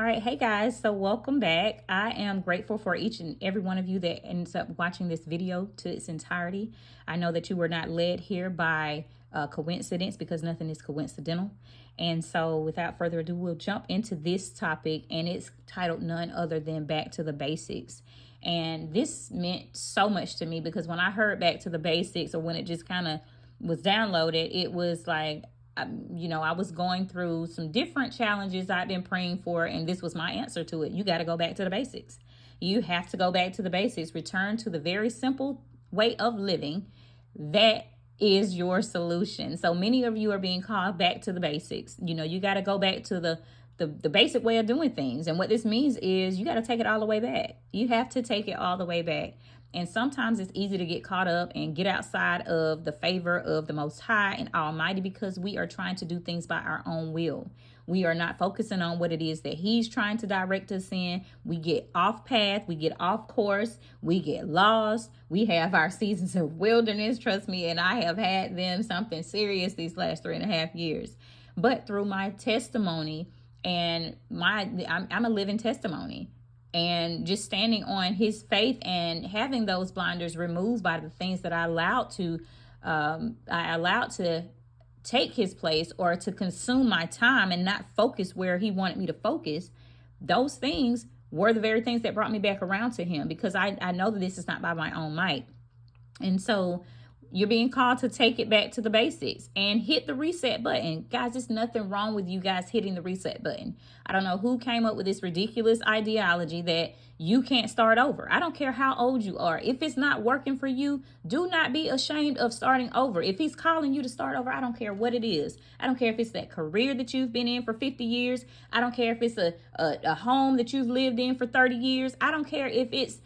All right, hey guys, so welcome back. I am grateful for each and every one of you that ends up watching this video to its entirety. I know that you were not led here by coincidence, because nothing is coincidental. And so without further ado, we'll jump into this topic, and it's titled none other than Back to the Basics. And this meant so much to me because when I heard Back to the Basics, or when it just kind of was downloaded, it was like, I was going through some different challenges I've been praying for, and this was my answer to it. You got to go back to the basics. You have to go back to the basics. Return to the very simple way of living. That is your solution. So many of you are being called back to the basics. You got to go back to the basic way of doing things. And what this means is you got to take it all the way back. You have to take it all the way back. And sometimes it's easy to get caught up and get outside of the favor of the Most High and Almighty because we are trying to do things by our own will. We are not focusing on what it is that He's trying to direct us in. We get off path. We get off course. We get lost. We have our seasons of wilderness, trust me, and I have had them something serious these last 3.5 years. But through my testimony, and I'm a living testimony. And just standing on His faith and having those blinders removed by the things that I allowed to take His place or to consume my time and not focus where He wanted me to focus. Those things were the very things that brought me back around to Him, because I know that this is not by my own might. And so you're being called to take it back to the basics and hit the reset button. Guys, there's nothing wrong with you guys hitting the reset button. I don't know who came up with this ridiculous ideology that you can't start over. I don't care how old you are. If it's not working for you, do not be ashamed of starting over. If He's calling you to start over, I don't care what it is. I don't care if it's that career that you've been in for 50 years. I don't care if it's a home that you've lived in for 30 years. I don't care if it's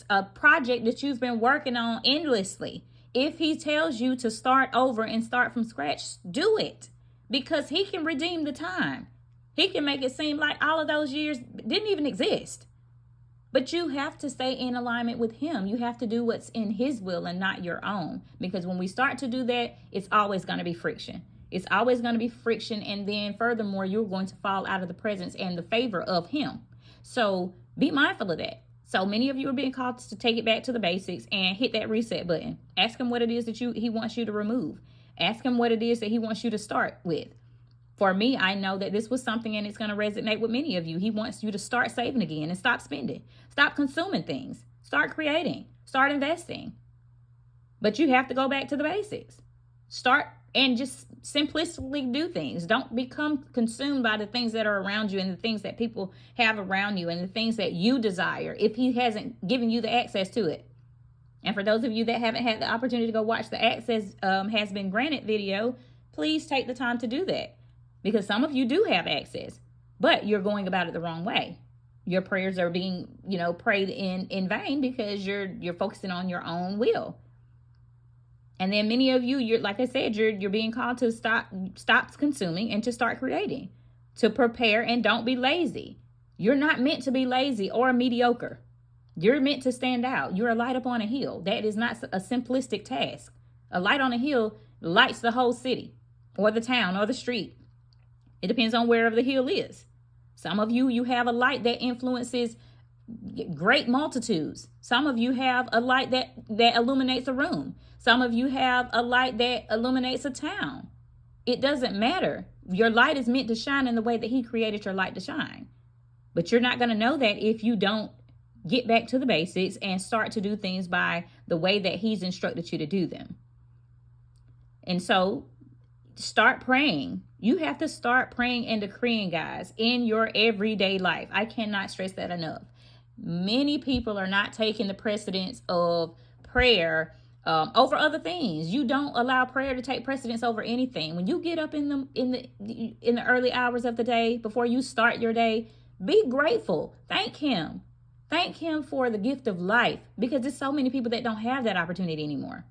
a project that you've been working on endlessly. If He tells you to start over and start from scratch, do it, because He can redeem the time. He can make it seem like all of those years didn't even exist. But you have to stay in alignment with Him. You have to do what's in His will and not your own. Because when we start to do that, it's always going to be friction. It's always going to be friction. And then furthermore, you're going to fall out of the presence and the favor of Him. So be mindful of that. So many of you are being called to take it back to the basics and hit that reset button. Ask Him what it is that He wants you to remove. Ask Him what it is that He wants you to start with. For me, I know that this was something, and it's going to resonate with many of you. He wants you to start saving again and stop spending. Stop consuming things. Start creating. Start investing. But you have to go back to the basics. Start and just simplistically do things. Don't become consumed by the things that are around you and the things that people have around you and the things that you desire if He hasn't given you the access to it. And for those of you that haven't had the opportunity to go watch the Access Has Been Granted video, please take the time to do that, because some of you do have access, but you're going about it the wrong way. Your prayers are being, prayed in vain because you're focusing on your own will. And then many of you, like I said, you're being called to stop consuming and to start creating, to prepare, and don't be lazy. You're not meant to be lazy or mediocre. You're meant to stand out. You're a light up on a hill. That is not a simplistic task. A light on a hill lights the whole city or the town or the street. It depends on wherever the hill is. Some of you have a light that influences great multitudes. Some of you have a light that illuminates a room. Some of you have a light that illuminates a town. It doesn't matter. Your light is meant to shine in the way that He created your light to shine. But you're not going to know that if you don't get back to the basics and start to do things by the way that He's instructed you to do them. And so start praying. You have to start praying and decreeing, guys, in your everyday life. I cannot stress that enough. Many people are not taking the precedence of prayer over other things. You don't allow prayer to take precedence over anything. When you get up in the early hours of the day, before you start your day, be grateful. Thank Him. Thank Him for the gift of life, because there's so many people that don't have that opportunity anymore.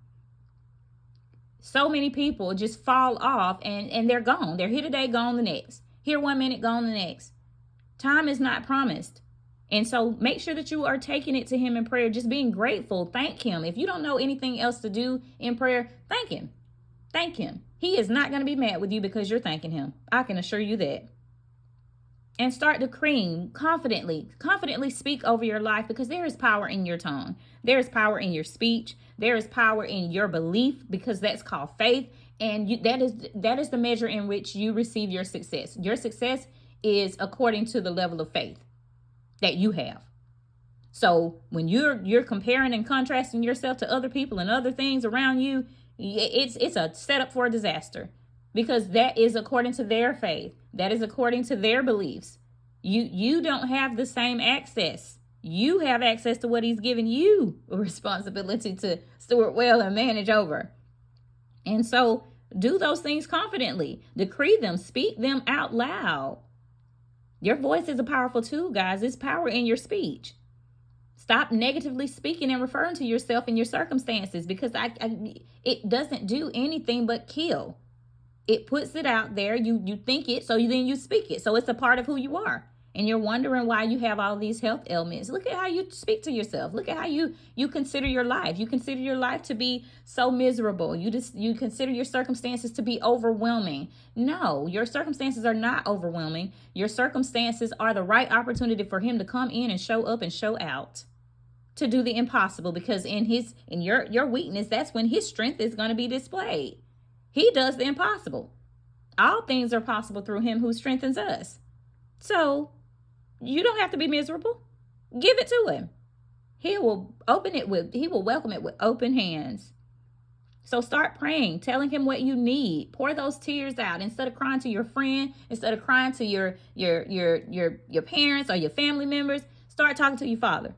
So many people just fall off and they're gone. They're here today, gone the next. Here 1 minute, gone the next. Time is not promised. And so make sure that you are taking it to Him in prayer, just being grateful. Thank Him. If you don't know anything else to do in prayer, thank Him. Thank Him. He is not going to be mad with you because you're thanking Him. I can assure you that. And start decreeing confidently speak over your life, because there is power in your tongue. There is power in your speech. There is power in your belief, because that's called faith. And that is the measure in which you receive your success. Your success is according to the level of faith that you have. So when you're comparing and contrasting yourself to other people and other things around you, it's a setup for a disaster, because that is according to their faith. That is according to their beliefs. You don't have the same access. You have access to what he's given you a responsibility to steward well and manage over. And so do those things confidently. Decree them. Speak them out loud. Your voice is a powerful tool, guys. There's power in your speech. Stop negatively speaking and referring to yourself and your circumstances, because it doesn't do anything but kill. It puts it out there. You think it, so then you speak it. So it's a part of who you are. And you're wondering why you have all these health ailments. Look at how you speak to yourself. Look at how you consider your life. You consider your life to be so miserable. You consider your circumstances to be overwhelming. No, your circumstances are not overwhelming. Your circumstances are the right opportunity for him to come in and show up and show out, to do the impossible, because in your weakness, that's when his strength is going to be displayed. He does the impossible. All things are possible through him who strengthens us. So you don't have to be miserable. Give it to him. He will welcome it with open hands. So start praying, telling him what you need. Pour those tears out. Instead of crying to your friend, instead of crying to your parents or your family members, start talking to your Father.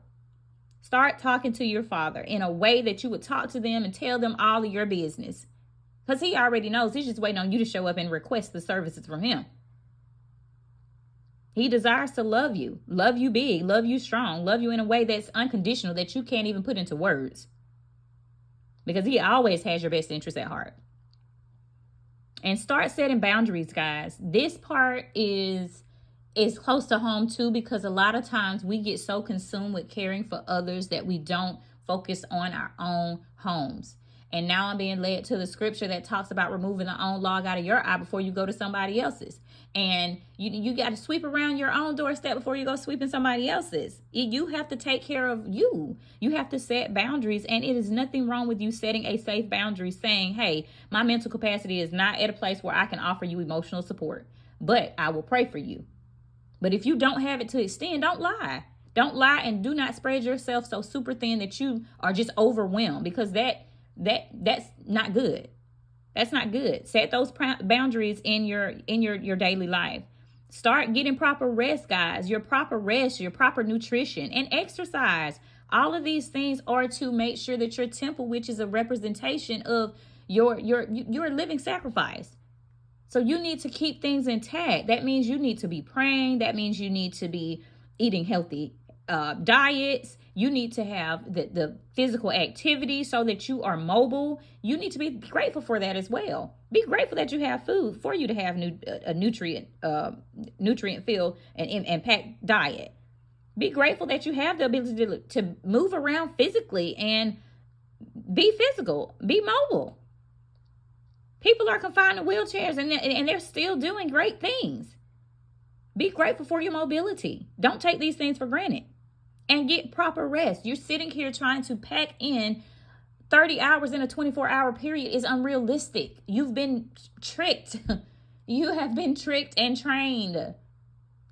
Start talking to your Father in a way that you would talk to them and tell them all of your business. Because he already knows. He's just waiting on you to show up and request the services from him. He desires to love you big, love you strong, love you in a way that's unconditional, that you can't even put into words. Because he always has your best interest at heart. And start setting boundaries, guys. This part is close to home too, because a lot of times we get so consumed with caring for others that we don't focus on our own homes. And now I'm being led to the scripture that talks about removing the own log out of your eye before you go to somebody else's. And you got to sweep around your own doorstep before you go sweeping somebody else's. You have to take care of you. You have to set boundaries. And it is nothing wrong with you setting a safe boundary, saying, hey, my mental capacity is not at a place where I can offer you emotional support, but I will pray for you. But if you don't have it to extend, don't lie. Don't lie, and do not spread yourself so super thin that you are just overwhelmed, because that's not good. That's not good. Set those boundaries in your daily life. Start getting proper rest, guys. Your proper rest, your proper nutrition, and exercise. All of these things are to make sure that your temple, which is a representation of your living sacrifice. So you need to keep things intact. That means you need to be praying. That means you need to be eating healthy diets. You need to have the physical activity so that you are mobile. You need to be grateful for that as well. Be grateful that you have food for you to have a nutrient filled and packed diet. Be grateful that you have the ability to move around physically and be physical, be mobile. People are confined to wheelchairs and they're still doing great things. Be grateful for your mobility. Don't take these things for granted. And get proper rest. You're sitting here trying to pack in 30 hours in a 24-hour period is unrealistic. You've been tricked. You have been tricked and trained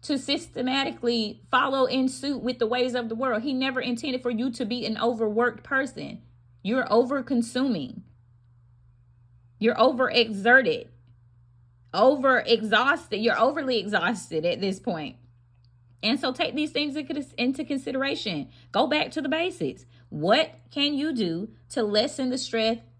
to systematically follow in suit with the ways of the world. He never intended for you to be an overworked person. You're over-consuming. You're overexerted, over-exhausted. You're overly exhausted at this point. And so take these things into consideration. Go back to the basics. What can you do to lessen the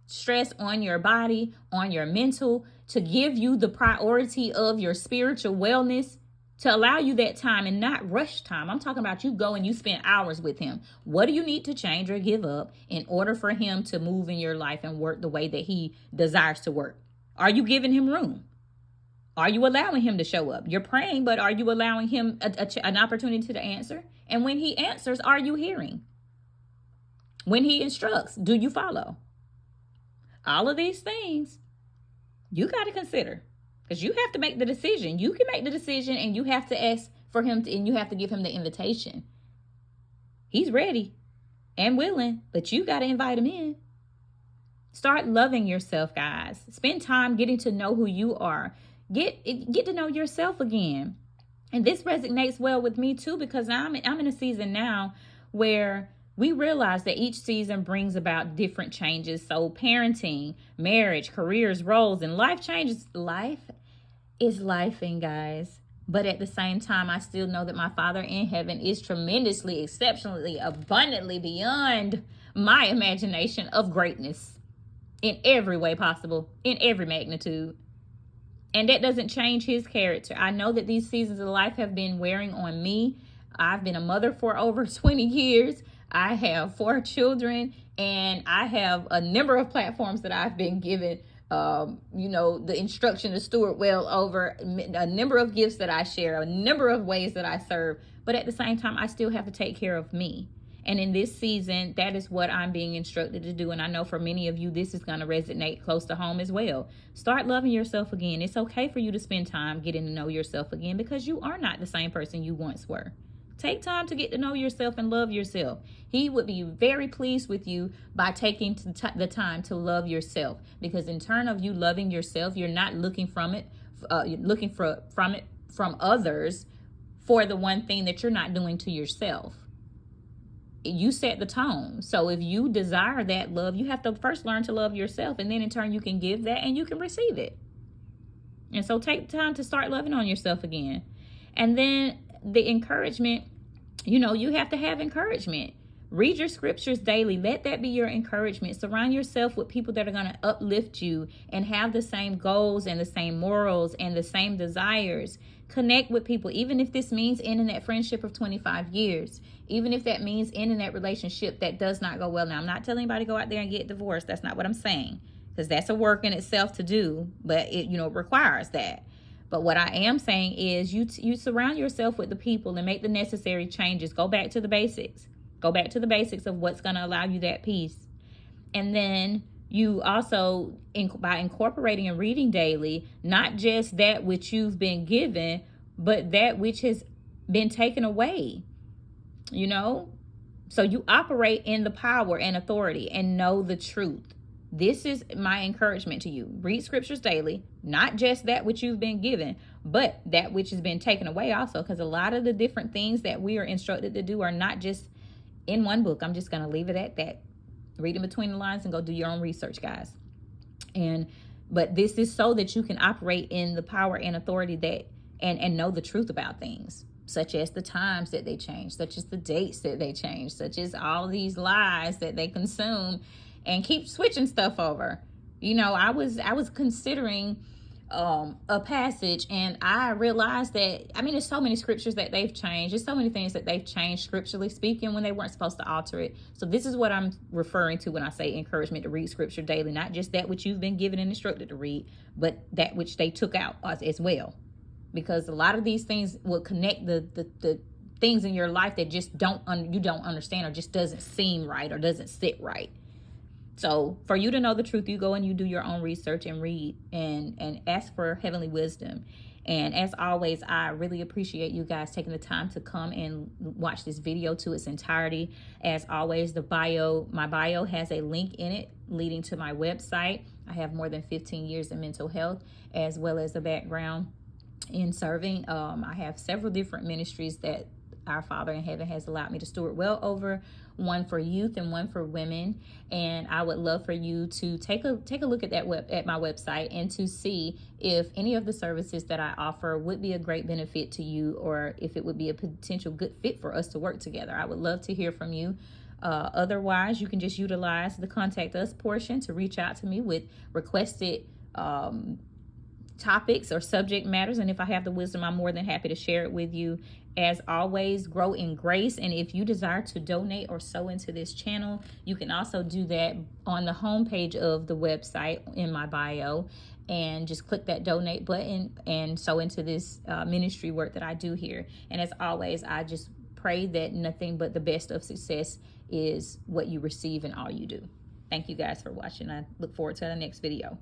stress on your body, on your mental, to give you the priority of your spiritual wellness, to allow you that time and not rush time? I'm talking about you go and you spend hours with him. What do you need to change or give up in order for him to move in your life and work the way that he desires to work? Are you giving him room? Are you allowing him to show up? You're praying, but are you allowing him an opportunity to answer? And when he answers, are you hearing? When he instructs, do you follow? All of these things you got to consider. Because you have to make the decision. You can make the decision, and you have to ask for him to, and you have to give him the invitation. He's ready and willing, but you got to invite him in. Start loving yourself, guys. Spend time getting to know who you are. Get to know yourself again. And this resonates well with me too, because I'm in a season now where we realize that each season brings about different changes. So parenting, marriage, careers, roles, and life changes. Life is lifing, guys. But at the same time, I still know that my Father in heaven is tremendously, exceptionally, abundantly beyond my imagination of greatness in every way possible, in every magnitude. And that doesn't change his character. I know that these seasons of life have been wearing on me. I've been a mother for over 20 years. I have 4 children, and I have a number of platforms that I've been given, the instruction to steward well over, a number of gifts that I share, a number of ways that I serve. But at the same time, I still have to take care of me. And in this season, that is what I'm being instructed to do. And I know for many of you, this is going to resonate close to home as well. Start loving yourself again. It's okay for you to spend time getting to know yourself again, because you are not the same person you once were. Take time to get to know yourself and love yourself. He would be very pleased with you by taking the time to love yourself, because in turn of you loving yourself, you're not looking from others for the one thing that you're not doing to yourself. You set the tone. So if you desire that love, you have to first learn to love yourself, and then in turn you can give that and you can receive it. And so take time to start loving on yourself again. And then the encouragement, you have to have encouragement. Read your scriptures daily. Let that be your encouragement. Surround yourself with people that are going to uplift you and have the same goals and the same morals and the same desires. Connect with people, even if this means ending that friendship of 25 years, even if that means ending that relationship that does not go well. Now, I'm not telling anybody to go out there and get divorced. That's not what I'm saying, because that's a work in itself to do, but it requires that. But what I am saying is you surround yourself with the people and make the necessary changes. Go back to the basics. Go back to the basics of what's going to allow you that peace. And then you also, by incorporating and reading daily, not just that which you've been given, but that which has been taken away, So you operate in the power and authority and know the truth. This is my encouragement to you. Read scriptures daily, not just that which you've been given, but that which has been taken away also, because a lot of the different things that we are instructed to do are not just in one book. I'm just going to leave it at that. Read in between the lines and go do your own research, guys. But this is so that you can operate in the power and authority that and know the truth about things, such as the times that they change, such as the dates that they change, such as all these lies that they consume and keep switching stuff over. I was considering a passage, and I realized that, there's so many scriptures that they've changed. There's so many things that they've changed scripturally speaking when they weren't supposed to alter it. So this is what I'm referring to when I say encouragement to read scripture daily, not just that which you've been given and instructed to read, but that which they took out as well. Because a lot of these things will connect the things in your life that just you don't understand, or just doesn't seem right or doesn't sit right. So for you to know the truth, you go and you do your own research and read and ask for heavenly wisdom. And as always, I really appreciate you guys taking the time to come and watch this video to its entirety. As always, my bio has a link in it leading to my website. I have more than 15 years in mental health, as well as a background in serving. I have several different ministries that our Father in heaven has allowed me to steward well over, one for youth and one for women. And I would love for you to take a look at at my website and to see if any of the services that I offer would be a great benefit to you, or if it would be a potential good fit for us to work together. I would love to hear from you. Otherwise, you can just utilize the contact us portion to reach out to me with requested topics or subject matters, and if I have the wisdom, I'm more than happy to share it with you. As always, grow in grace. And if you desire to donate or sow into this channel, you can also do that on the homepage of the website in my bio, and just click that donate button and sow into this ministry work that I do here. And as always, I just pray that nothing but the best of success is what you receive in all you do. Thank you guys for watching. I look forward to the next video.